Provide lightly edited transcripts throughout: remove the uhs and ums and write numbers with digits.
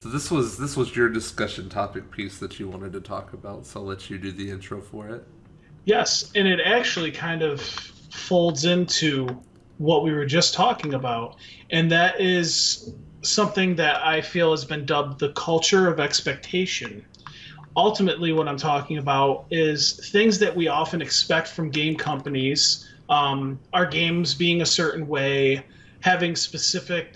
So this was your discussion topic piece that you wanted to talk about, so I'll let you do the intro for it. Yes, and it actually kind of folds into what we were just talking about, and that is something that I feel has been dubbed the culture of expectation. Ultimately, what I'm talking about is things that we often expect from game companies, our games being a certain way, having specific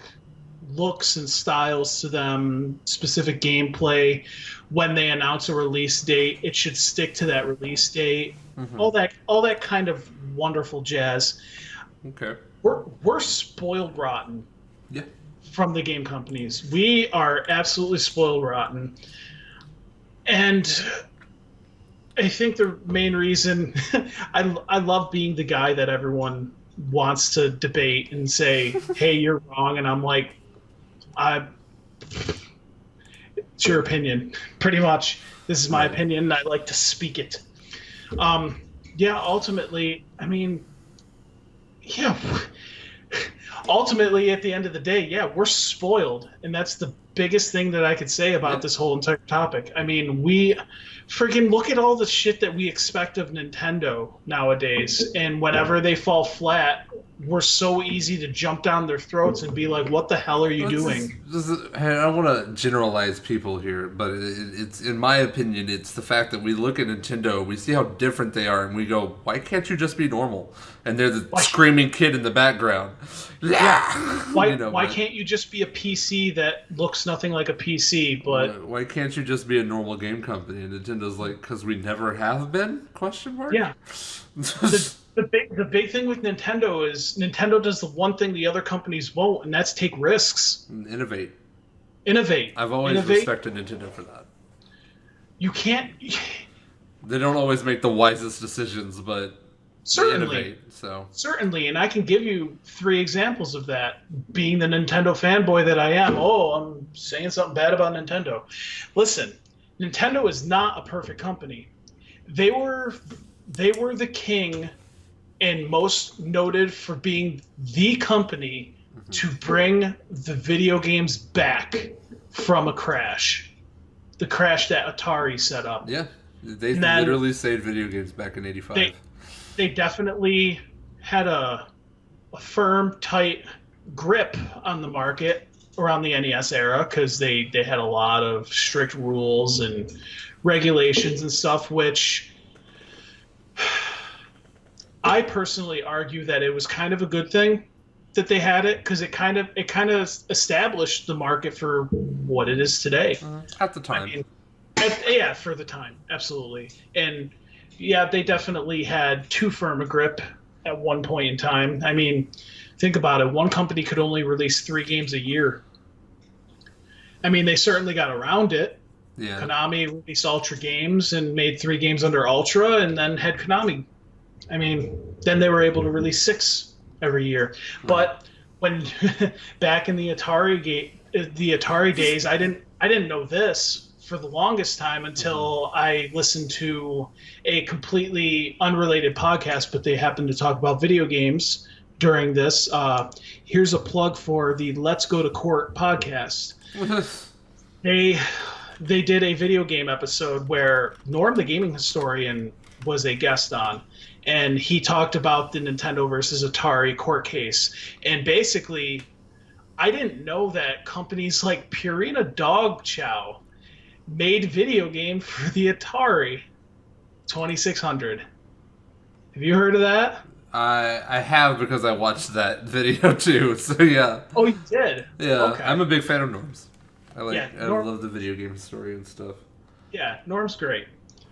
looks and styles to them, specific gameplay. When they announce a release date, it should stick to that release date. Mm-hmm. All that kind of wonderful jazz. Okay. We're spoiled rotten Yeah. from the game companies. We are absolutely spoiled rotten. And I think the main reason I love being the guy that everyone wants to debate and say, "Hey, you're wrong," and I'm like, "I it's your opinion, pretty much. This is my Right. opinion, and I like to speak it." Um, yeah, ultimately, I mean, yeah, ultimately, at the end of the day, yeah, we're spoiled, and that's the biggest thing that I could say Yeah. about this whole entire topic. I mean, we freaking look at all the shit that we expect of Nintendo nowadays, and whenever they fall flat, we're so easy to jump down their throats and be like, "What the hell are you doing?" Hey, I don't want to generalize people here, but it's in my opinion, it's the fact that we look at Nintendo, we see how different they are, and we go, "Why can't you just be normal?" And they're the Why screaming kid in the background. Yeah. Yeah, Why you know, why but can't you just be a PC that looks nothing like a PC? But why can't you just be a normal game company? And Nintendo's like, "Because we never have been?" Question mark. yeah, the big thing with Nintendo is Nintendo does the one thing the other companies won't, and that's take risks, Innovate. innovate, I've always innovate. respected Nintendo for that. You can't They don't always make the wisest decisions, but they certainly, innovate. So certainly, and I can give you three examples of that. Being the Nintendo fanboy that I am, oh, I'm saying something bad about Nintendo. Listen, Nintendo is not a perfect company. They were they were the king and most noted for being the company to bring the video games back from a crash, the crash that Atari set up. yeah, they And then literally saved video games back in '85. they they definitely had a firm, tight grip on the market around the NES era because they had a lot of strict rules and regulations and stuff, which I personally argue that it was kind of a good thing that they had it because it kind of established the market for what it is today. At the I time. mean, yeah, for the time, absolutely, and yeah, they definitely had too firm a grip at one point in time. I mean, think about it. One company could only release 3 games a year. I mean, they certainly got around it. Yeah. Konami released Ultra games and made 3 games under Ultra, and then had Konami. I mean, then they were able to release 6 every year. Right. But when back in the Atari days, I didn't know this for the longest time until I listened to a completely unrelated podcast, but they happened to talk about video games during this. Here's a plug for the Let's Go to Court podcast. They they did a video game episode where Norm the gaming historian was a guest on, and he talked about the Nintendo versus Atari court case. And basically, I didn't know that companies like Purina Dog Chow made video game for the Atari 2600. Have you heard of that? I have because I watched that video too. So yeah, Oh, you did. yeah. Okay. I'm a big fan of Norms. Yeah, I love the video game story and stuff. yeah, Norm's great.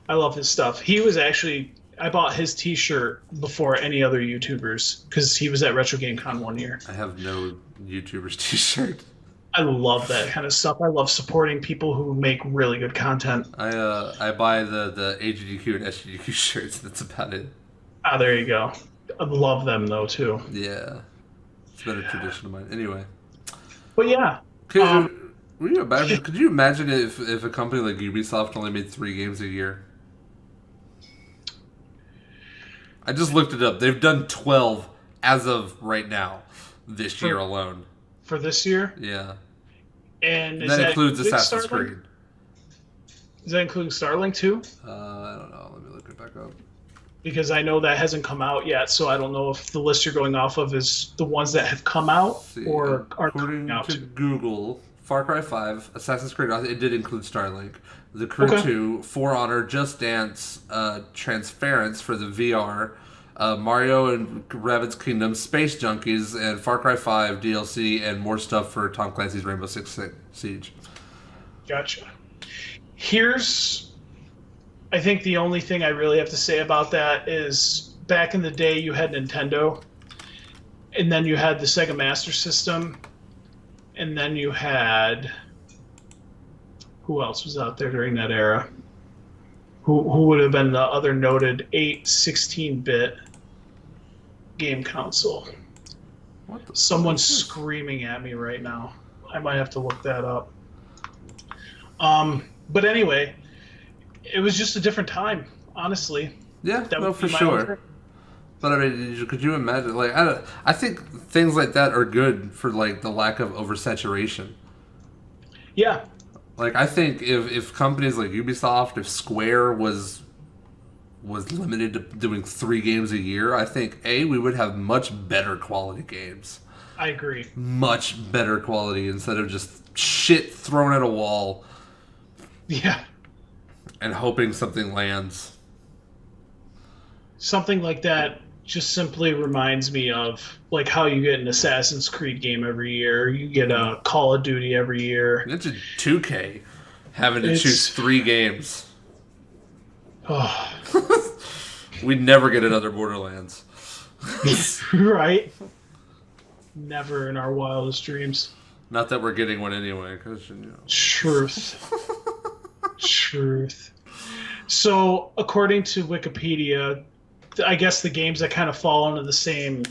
I love his stuff. He was actually I bought his T-shirt before any other YouTubers because he was at Retro Game Con one year. I have no YouTubers T-shirt. I love that kind of stuff. I love supporting people who make really good content. I buy the AGDQ and SGDQ shirts. That's about it. Ah, there you go. I love them though too. Yeah, it's been a tradition of mine. Anyway, But yeah, um, could Could you imagine? Could you imagine if a company like Ubisoft only made 3 games a year? I just looked it up. They've done 12 as of right now, this year for alone. for this year, Yeah. And And that includes Assassin's Starlink? Creed. Is that including Starlink too? I don't know. Let me look it back up. Because I know that hasn't come out yet, so I don't know if the list you're going off of is the ones that have come out or are coming According out. to Google, Far Cry 5, Assassin's Creed, it did include Starlink. The Crew Okay. 2, For Honor, Just Dance, Transference for the VR, Mario and Rabbids Kingdom, Space Junkies, and Far Cry 5 DLC, and more stuff for Tom Clancy's Rainbow Six Siege. Gotcha. Here's, I think the only thing I really have to say about that is back in the day you had Nintendo, and then you had the Sega Master System, and then you had, who else was out there during that era? Who would have been the other noted 16-bit game console? What the Someone's screaming at me right now. I might have to look that up. But anyway, it was just a different time, honestly. Yeah, That no, would for be my sure. answer. But I mean, could you imagine? Like, I think things like that are good for like the lack of oversaturation. Yeah, Like, I think if companies like Ubisoft, if Square was limited to doing 3 games a year, I think we would have much better quality games, I agree. much better quality instead of just shit thrown at a wall Yeah, and hoping something lands. something like that just simply reminds me of like how you get an Assassin's Creed game every year, you get a Call of Duty every year. It's a 2K having to It's- choose 3 games. Oh, We'd never get another Borderlands. right? Never in our wildest dreams. Not that we're getting one anyway, because Truth. Truth. So, according to Wikipedia, I guess the games that kind of fall into the same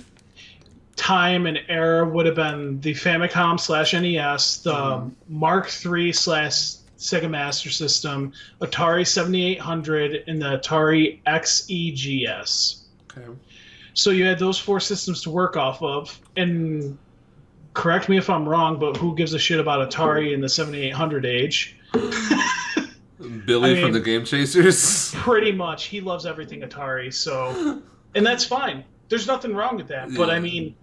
time and era would have been the Famicom / NES, the Mark III / Sega Master System, Atari 7800, and the Atari XEGS. Okay. So you had those 4 systems to work off of, and correct me if I'm wrong, but who gives a shit about Atari in the 7800 age? Billy I mean- from the Game Chasers. Pretty much, he loves everything Atari, so, and that's fine. There's nothing wrong with that. But I Yeah. mean,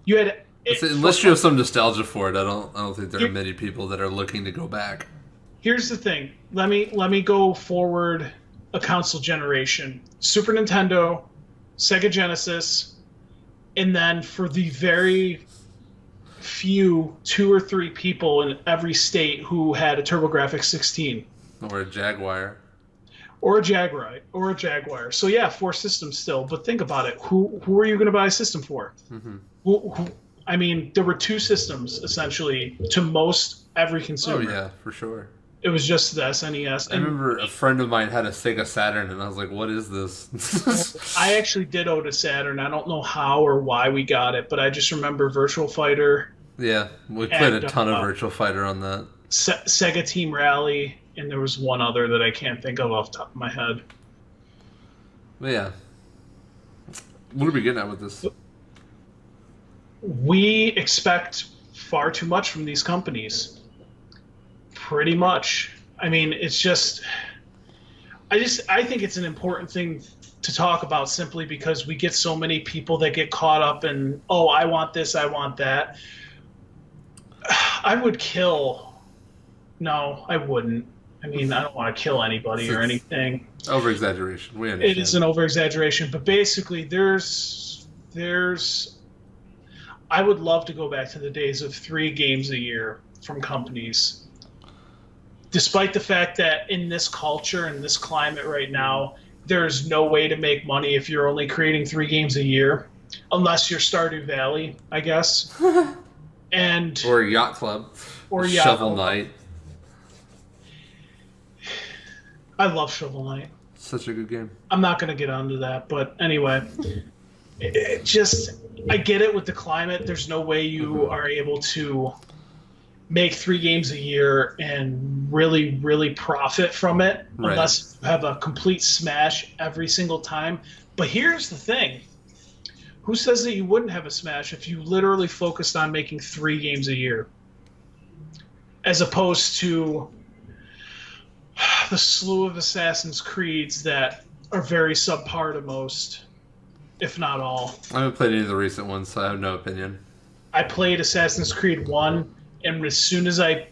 you had Unless you have some nostalgia for it, I don't think there are many people that are looking to go back. Here's the thing. Let me go forward a console generation. Super Nintendo, Sega Genesis, and then for the very few 2 or 3 people in every state who had a TurboGrafx 16 Or a Jaguar. or a Jaguar. So yeah, 4 systems still. But think about it. Who are you going to buy a system for? Mm-hmm. Who, I mean, there were 2 systems essentially to most every Oh consumer. yeah, for sure. It was just the SNES. I remember a friend of mine had a Sega Saturn, and I was like, "What is this?" I actually did own a Saturn. I don't know how or why we got it, but I just remember Virtual Fighter, Yeah, we played And, a ton of Virtual Fighter on that. Sega Team Rally, and there was one other that I can't think of off the top of my head. But yeah, what are we getting at with this? We expect far too much from these companies. Pretty much. I mean, it's just I think it's an important thing to talk about simply because we get so many people that get caught up in, oh, I want this, I want that. I would kill. No, I wouldn't. I mean, I don't want to kill anybody or anything. Over exaggeration. We understand. It is an over exaggeration, but basically, there's. I would love to go back to the days of 3 games a year from companies. Despite the fact that in this culture and this climate right now, there's no way to make money if you're only creating 3 games a year, unless you're Stardew Valley, I guess. And Or Yacht Club. Or Yacht Shovel Club. Knight. I love Shovel Knight. Such a good game. I'm not going to get onto that, but anyway, it just I get it with the climate. There's no way you are able to make 3 games a year and really, really profit from it Right. unless you have a complete smash every single time. But here's the thing: who says that you wouldn't have a Smash if you literally focused on making 3 games a year, as opposed to the slew of Assassin's Creeds that are very subpar to most, if not all. I haven't played any of the recent ones, so I have no opinion. I played Assassin's Creed 1, and as soon as I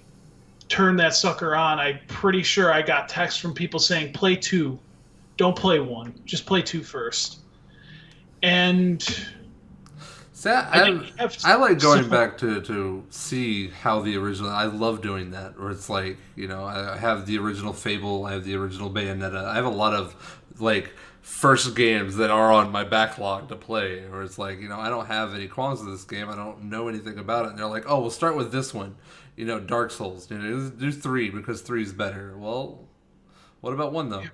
turned that sucker on, I'm pretty sure I got texts from people saying, play 2. Don't play 1. Just play 2 first. And See, I like going back to see how the original... I love doing that, where it's like, you know, I have the original Fable, I have the original Bayonetta. I have a lot of, like, first games that are on my backlog to play, where it's like, you know, I don't have any qualms with this game, I don't know anything about it, and they're like, oh, we'll start with this one, you know, Dark Souls, you know, do 3 because 3 is better. Well, what about 1 though?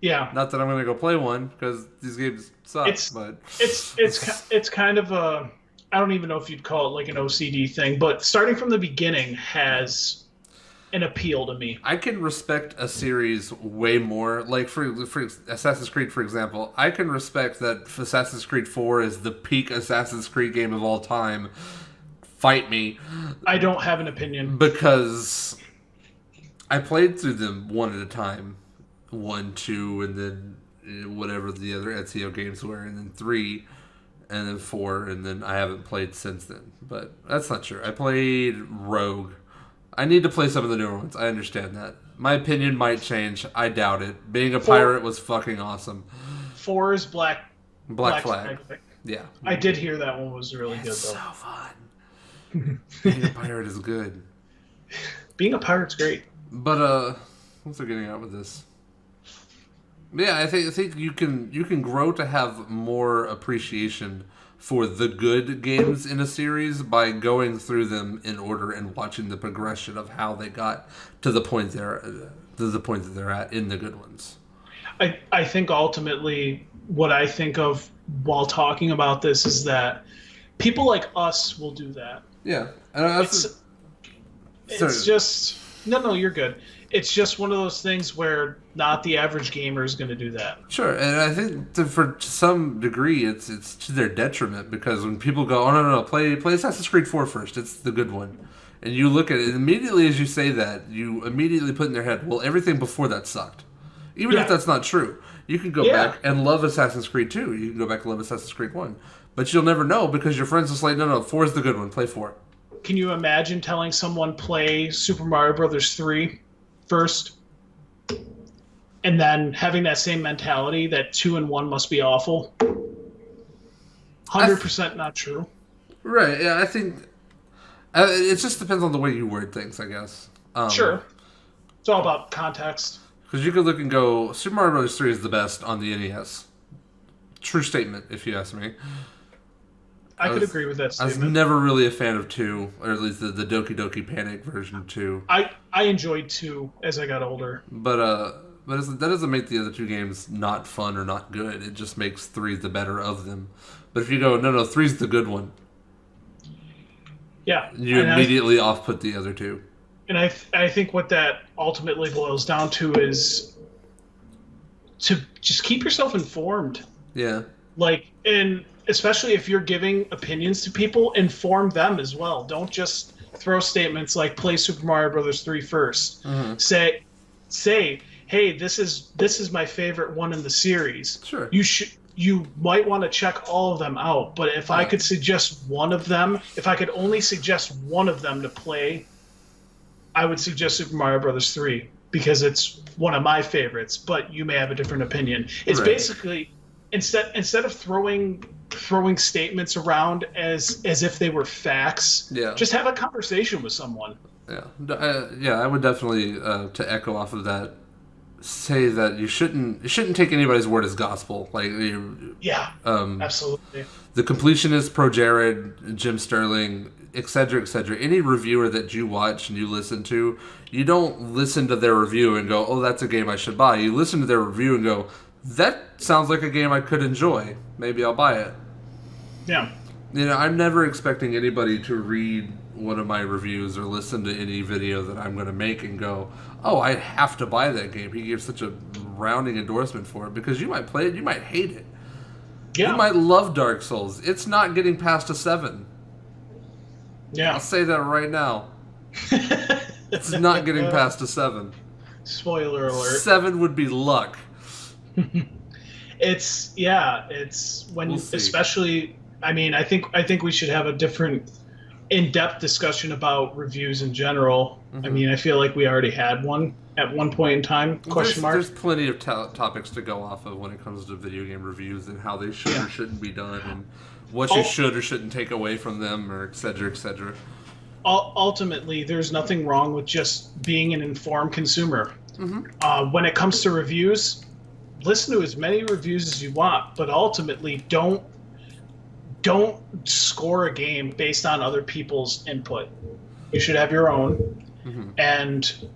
Yeah. Not that I'm gonna go play 1 because these games suck, but it's kind of a, I don't even know if you'd call it like an OCD thing, but starting from the beginning has an appeal to me. I can respect a series way more. Like for Assassin's Creed, for example, I can respect that Assassin's Creed 4 is the peak Assassin's Creed game of all time. Fight me. I don't have an opinion. Because I played through them one at a time. 1, 2, and then whatever the other Ezio games were, and then 3, and then 4, and then I haven't played since then. But that's not true. I played Rogue. I need to play some of the newer ones. I understand that. My opinion might change. I doubt it. Being a pirate was fucking awesome. 4 is Black Flag. Yeah. I did hear that one was really good, though. So fun. Being a pirate is good. Being a pirate's great. But what's I getting at with this? Yeah, I think you can grow to have more appreciation for the good games in a series by going through them in order and watching the progression of how they got to the point that they're at in the good ones. I think ultimately what I think of while talking about this is that people like us will do that. Yeah, it's just no, you're good. It's just one of those things where not the average gamer is going to do that. Sure, and I think to some degree it's to their detriment, because when people go, oh no, play Assassin's Creed 4 first, it's the good one. And you look at it, immediately as you say that, you immediately put in their head, well, everything before that sucked. Even if that's not true. You can go back and love Assassin's Creed 2. You can go back and love Assassin's Creed 1. But you'll never know because your friends just like, no, 4 is the good one, play 4. Can you imagine telling someone play Super Mario Brothers 3 first, and then having that same mentality that 2 and 1 must be awful? 100% not true. Right, yeah, I think it just depends on the way you word things, I guess. Sure. It's all about context. Because you could look and go, Super Mario Bros. 3 is the best on the NES. True statement, if you ask me. I could agree with that statement. I was never really a fan of 2, or at least the Doki Doki Panic version 2. I enjoyed 2 as I got older. But that doesn't make the other 2 games not fun or not good. It just makes 3 the better of them. But if you go, no, 3's the good one. Yeah. You immediately off-put the other 2. And I think what that ultimately boils down to is to just keep yourself informed. Yeah. Like, and especially if you're giving opinions to people, inform them as well. Don't just throw statements like play Super Mario Brothers 3 first. Mm-hmm. Say, hey, this is my favorite one in the series. Sure. You might want to check all of them out, but if I could suggest one of them, if I could only suggest one of them to play, I would suggest Super Mario Brothers 3 because it's one of my favorites, but you may have a different opinion. It's basically instead of throwing statements around as if they were facts, just have a conversation with someone. Yeah, I would definitely to echo off of that, say that you shouldn't take anybody's word as gospel. Like, absolutely. The Completionist, Pro Jared, Jim Sterling, etc., etc. Any reviewer that you watch and you listen to, you don't listen to their review and go, "Oh, that's a game I should buy." You listen to their review and go, "That sounds like a game I could enjoy. Maybe I'll buy it." Yeah. You know, I'm never expecting anybody to read one of my reviews or listen to any video that I'm going to make and go, "Oh, I have to buy that game." He gives such a rounding endorsement for it, because you might play it, you might hate it. You might love Dark Souls. It's not getting past a 7. Yeah. I'll say that right now. It's not getting past a 7. Spoiler alert. 7 would be luck. It's when We'll see. especially. I mean, I think we should have a different, in-depth discussion about reviews in general. Mm-hmm. I mean, I feel like we already had one at one point in time. Question mark. There's plenty of topics to go off of when it comes to video game reviews and how they should or shouldn't be done, and what you should or shouldn't take away from them, or et cetera, et cetera. Ultimately, there's nothing wrong with just being an informed consumer. Mm-hmm. When it comes to reviews, listen to as many reviews as you want, but ultimately don't score a game based on other people's input. You should have your own. Mm-hmm. And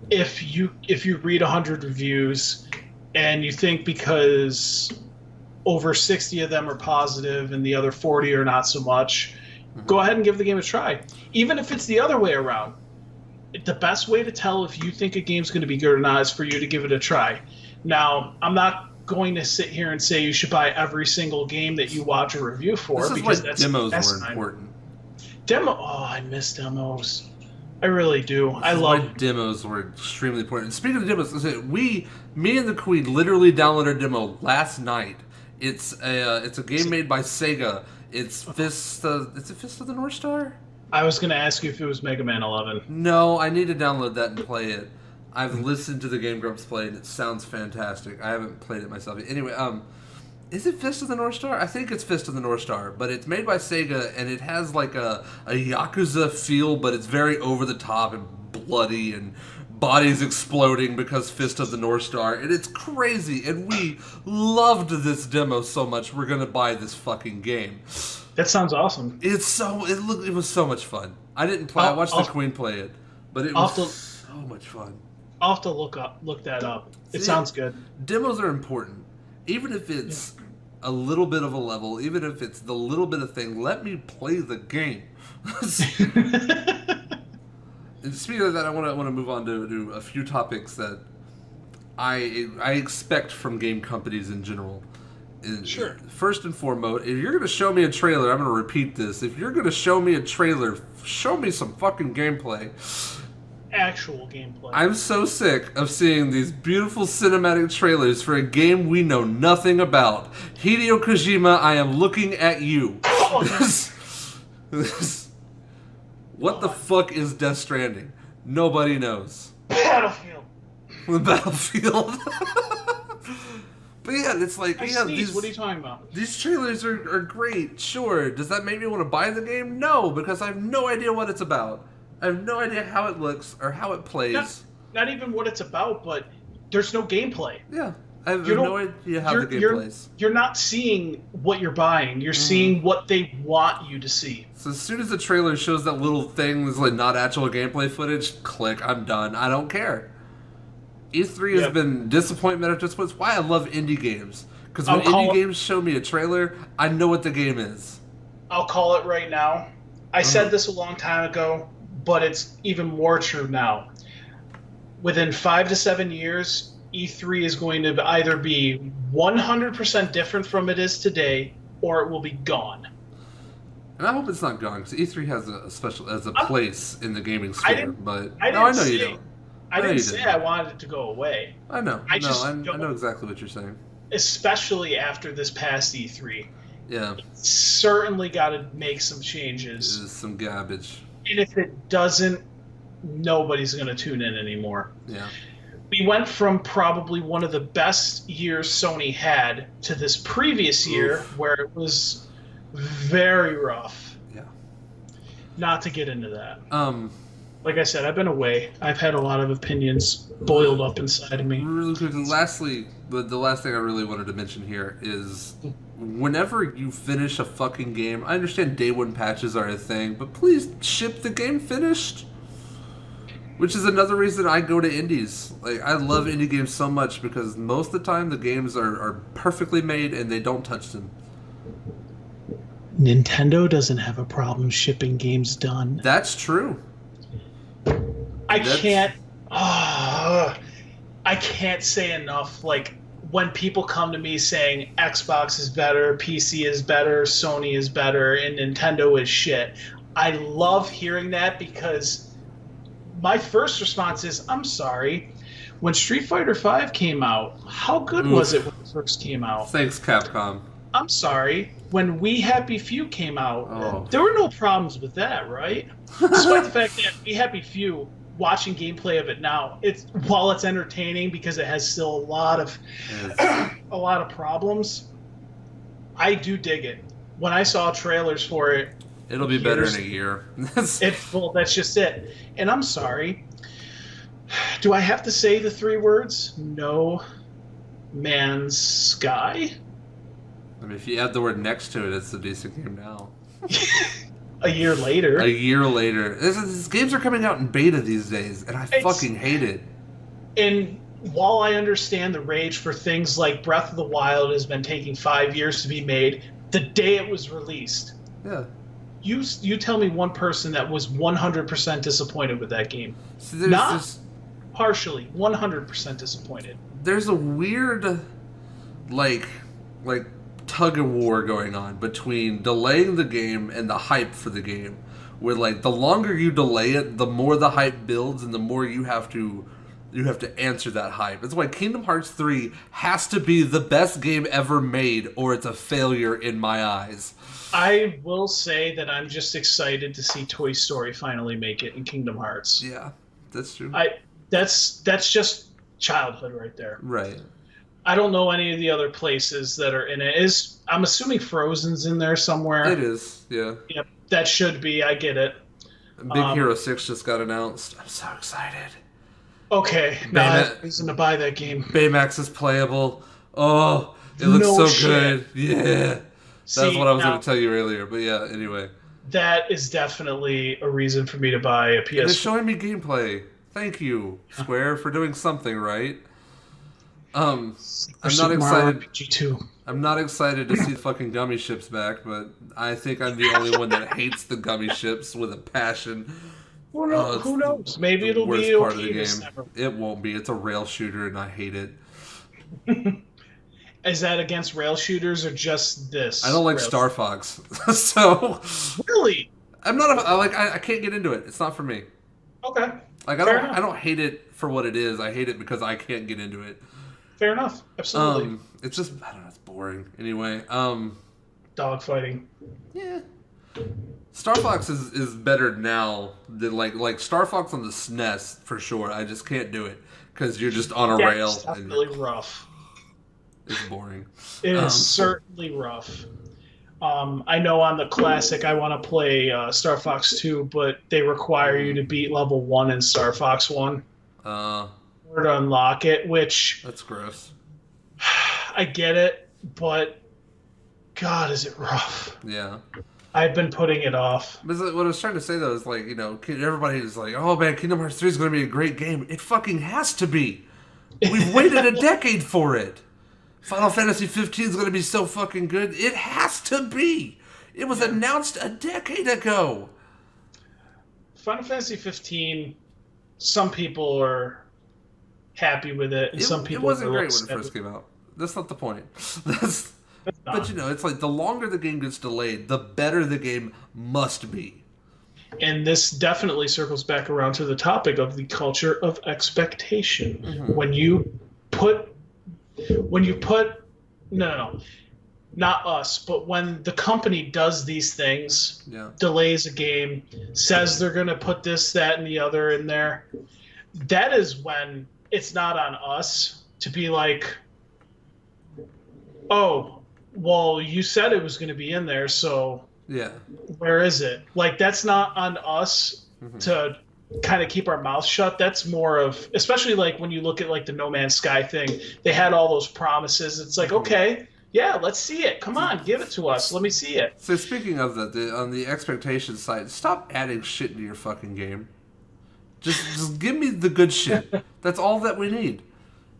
if you read 100 reviews and you think because over 60 of them are positive and the other 40 are not so much, go ahead and give the game a try. Even if it's the other way around. The best way to tell if you think a game's going to be good or not is for you to give it a try. Now, I'm not going to sit here and say you should buy every single game that you watch a review for. This is because why demos were important. I miss demos. I really do. This is why demos were extremely important. Speaking of demos, me and the Queen literally downloaded a demo last night. It's a game made by Sega. It's Fist of the North Star? I was going to ask you if it was Mega Man 11. No, I need to download that and play it. I've listened to the Game Grumps play it. It sounds fantastic. I haven't played it myself yet. Anyway, is it Fist of the North Star? I think it's Fist of the North Star, but it's made by Sega, and it has like a Yakuza feel, but it's very over the top and bloody, and bodies exploding because Fist of the North Star, and it's crazy, and we loved this demo so much, we're gonna buy this fucking game. That sounds awesome. It was so much fun. I didn't play. I watched the Queen play it, but it was so much fun. I'll have to look that up. It sounds good. Demos are important, even if it's a little bit of a level, even if it's the little bit of thing. Let me play the game. And speaking of that, I want to move on to a few topics that I expect from game companies in general. Sure. First and foremost, if you're going to show me a trailer, I'm going to repeat this. If you're going to show me a trailer, show me some fucking gameplay. Actual gameplay. I'm so sick of seeing these beautiful cinematic trailers for a game we know nothing about. Hideo Kojima, I am looking at you. What the fuck is Death Stranding? Nobody knows. Battlefield. The Battlefield. But yeah, it's like, what are you talking about? These trailers are great, sure. Does that make me want to buy the game? No, because I have no idea what it's about. I have no idea how it looks or how it plays. Not even what it's about, but there's no gameplay. Yeah, I have no idea how the game plays. You're not seeing what you're buying. You're seeing what they want you to see. So as soon as the trailer shows that little thing that's like not actual gameplay footage, click, I'm done. I don't care. E3 has been disappointment after disappointment. It's why I love indie games. Because when indie games show me a trailer, I know what the game is. I'll call it right now. I said this a long time ago, but it's even more true now. Within 5 to 7 years, E3 is going to either be 100% different from it is today, or it will be gone. And I hope it's not gone, because E3 has a place in the gaming sphere. I know you don't. I didn't say I wanted it to go away. I know. I know exactly what you're saying. Especially after this past E3. Yeah. It's certainly got to make some changes. It is some garbage. And if it doesn't, nobody's going to tune in anymore. Yeah. We went from probably one of the best years Sony had to this previous year where it was very rough. Yeah. Not to get into that. Like I said, I've been away. I've had a lot of opinions boiled up inside of me. Really quick, and lastly, the last thing I really wanted to mention here is whenever you finish a fucking game, I understand day one patches are a thing, but please ship the game finished. Which is another reason I go to indies. Like, I love indie games so much because most of the time the games are perfectly made and they don't touch them. Nintendo doesn't have a problem shipping games done. That's true. I can't say enough. Like, when people come to me saying Xbox is better, PC is better, Sony is better, and Nintendo is shit, I love hearing that because my first response is, I'm sorry. When Street Fighter V came out, how good was it when it first came out? Thanks, Capcom. I'm sorry. When We Happy Few came out, there were no problems with that, right? Despite the fact that We Happy Few, watching gameplay of it now, while it's entertaining because it has still a lot of problems, I do dig it. When I saw trailers for it, it'll be better in a year. Well, that's just it. And I'm sorry. Do I have to say the 3 words? No Man's Sky? I mean, if you add the word next to it, it's a decent game now. A year later. A year later. These games are coming out in beta these days, and I fucking hate it. And while I understand the rage for things like Breath of the Wild has been taking 5 years to be made, the day it was released. Yeah. You tell me one person that was 100% disappointed with that game. See, Not partially, 100% disappointed. There's a weird, like tug of war going on between delaying the game and the hype for the game. Where like the longer you delay it, the more the hype builds, and the more you have to answer that hype. That's why Kingdom Hearts 3 has to be the best game ever made, or it's a failure in my eyes. I will say that I'm just excited to see Toy Story finally make it in Kingdom Hearts. Yeah, that's true. That's just childhood right there. Right. I don't know any of the other places that are in it. I'm assuming Frozen's in there somewhere. It is, yeah. Yep, that should be. I get it. Big Hero 6 just got announced. I'm so excited. Okay, now I have reason to buy that game. Baymax is playable. Oh, it looks so good. Yeah. That's what I was going to tell you earlier. But yeah, anyway. That is definitely a reason for me to buy a PS4. It's showing me gameplay. Thank you, Square, for doing something right. I'm not excited. RPG2. I'm not excited to see the fucking gummy ships back, but I think I'm the only one that hates the gummy ships with a passion. Who knows? Maybe it'll be part of the okay game. It won't be. It's a rail shooter, and I hate it. Is that against rail shooters or just this? I don't like Star Fox, so really, I'm not. I can't get into it. It's not for me. Okay. Like I don't hate it for what it is. I hate it because I can't get into it. Fair enough. Absolutely. It's just I don't know. It's boring. Anyway. Dogfighting. Yeah. Star Fox is better now than like Star Fox on the SNES for sure. I just can't do it because you're just on a rail. It's really rough. It's boring. It is certainly rough. I know on the classic I want to play Star Fox 2, but they require you to beat level 1 in Star Fox 1 or to unlock it, which... That's gross. I get it, but God, is it rough. Yeah. I've been putting it off. But what I was trying to say, though, is like, you know, everybody is like, oh, man, Kingdom Hearts 3 is going to be a great game. It fucking has to be. We've waited a decade for it. Final Fantasy 15 is going to be so fucking good. It has to be. It was announced a decade ago. Final Fantasy 15, some people are happy with it, and some people it wasn't are great when it first came out. That's not the point. But, you know, it's like the longer the game gets delayed, the better the game must be. And this definitely circles back around to the topic of the culture of expectation. Mm-hmm. When you put no, not us, but when the company does these things, delays a game, says they're going to put this, that, and the other in there, that is when it's not on us to be like, oh, well, you said it was going to be in there, so where is it? Like, that's not on us to kind of keep our mouths shut. That's more of, especially like when you look at like the No Man's Sky thing, they had all those promises. It's like, okay, yeah, let's see it. Come on, give it to us. Let me see it. So speaking of that, on the expectation side, stop adding shit into your fucking game. Just give me the good shit. That's all that we need.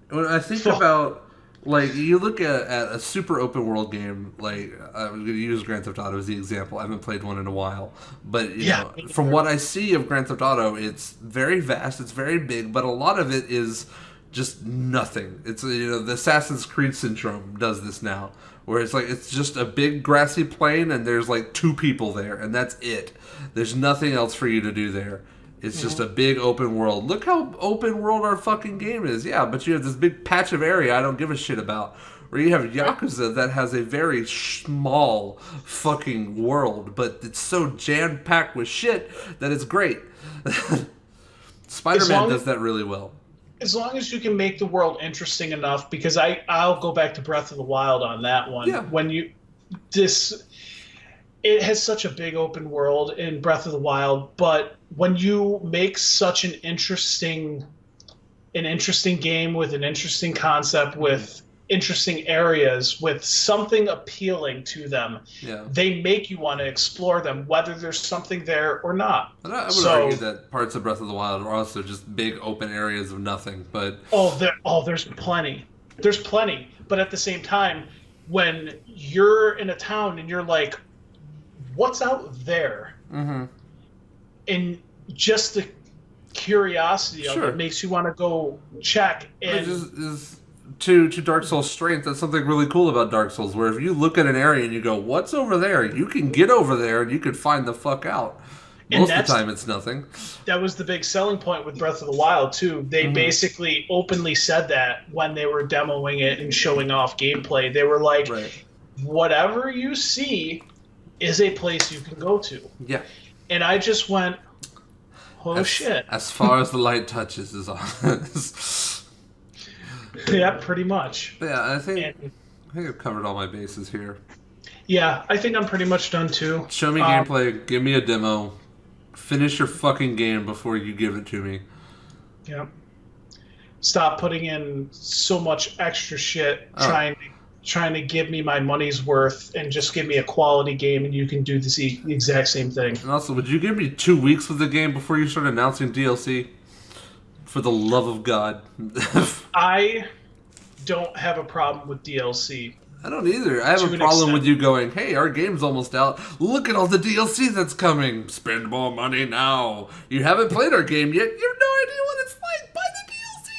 When I think about, like, you look at a super open world game, like, I'm going to use Grand Theft Auto as the example. I haven't played one in a while. But, you know, from what I see of Grand Theft Auto, it's very vast, it's very big, but a lot of it is just nothing. It's the Assassin's Creed syndrome does this now, where it's like it's just a big grassy plain and there's like 2 people there and that's it. There's nothing else for you to do there. It's just a big open world. Look how open world our fucking game is. Yeah, but you have this big patch of area I don't give a shit about. Where you have Yakuza that has a very small fucking world, but it's so jam-packed with shit that it's great. Spider-Man does that really well. As long as you can make the world interesting enough, because I'll go back to Breath of the Wild on that one. Yeah. It has such a big open world in Breath of the Wild, but when you make such an interesting game with an interesting concept, with interesting areas, with something appealing to them, they make you want to explore them, whether there's something there or not. And I would argue that parts of Breath of the Wild are also just big open areas of nothing. But there's plenty. There's plenty. But at the same time, when you're in a town and you're like, what's out there? Mm-hmm. And just the curiosity of it makes you want to go check. And to Dark Souls' strength, that's something really cool about Dark Souls, where if you look at an area and you go, what's over there? You can get over there and you can find the fuck out. Most of the time, it's nothing. That was the big selling point with Breath of the Wild, too. They basically openly said that when they were demoing it and showing off gameplay. They were like, whatever you see is a place you can go to. Yeah. And I just went, shit. As far as the light touches is all. Yeah, pretty much. Yeah, I think I've covered all my bases here. Yeah, I think I'm pretty much done too. Show me gameplay, give me a demo, finish your fucking game before you give it to me. Yeah. Stop putting in so much extra shit trying to give me my money's worth and just give me a quality game and you can do the exact same thing. And also, would you give me 2 weeks with the game before you start announcing DLC? For the love of God. I don't have a problem with DLC. I don't either. I have a problem with you going, hey, our game's almost out. Look at all the DLC that's coming. Spend more money now. You haven't played our game yet. You have no idea what it's like. Buy the DLC.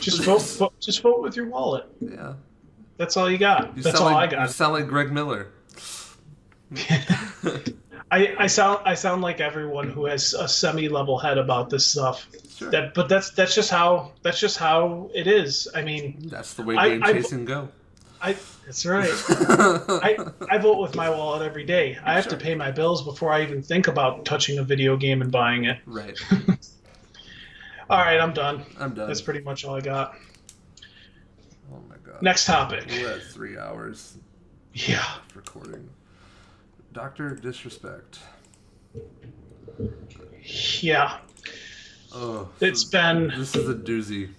You're going to love it. Just vote with your wallet. Yeah. That's all you got. That's all I got. You sound like Greg Miller. I sound like everyone who has a semi-level head about this stuff. Sure. But that's just how it is. I mean, that's the way game chasing go. That's right. I vote with my wallet every day. I have to pay my bills before I even think about touching a video game and buying it. Right. All right, I'm done. That's pretty much all I got. Oh my god. Next topic. We're at 3 hours. Yeah. Recording. Dr. Disrespect. Yeah. Oh, this is a doozy.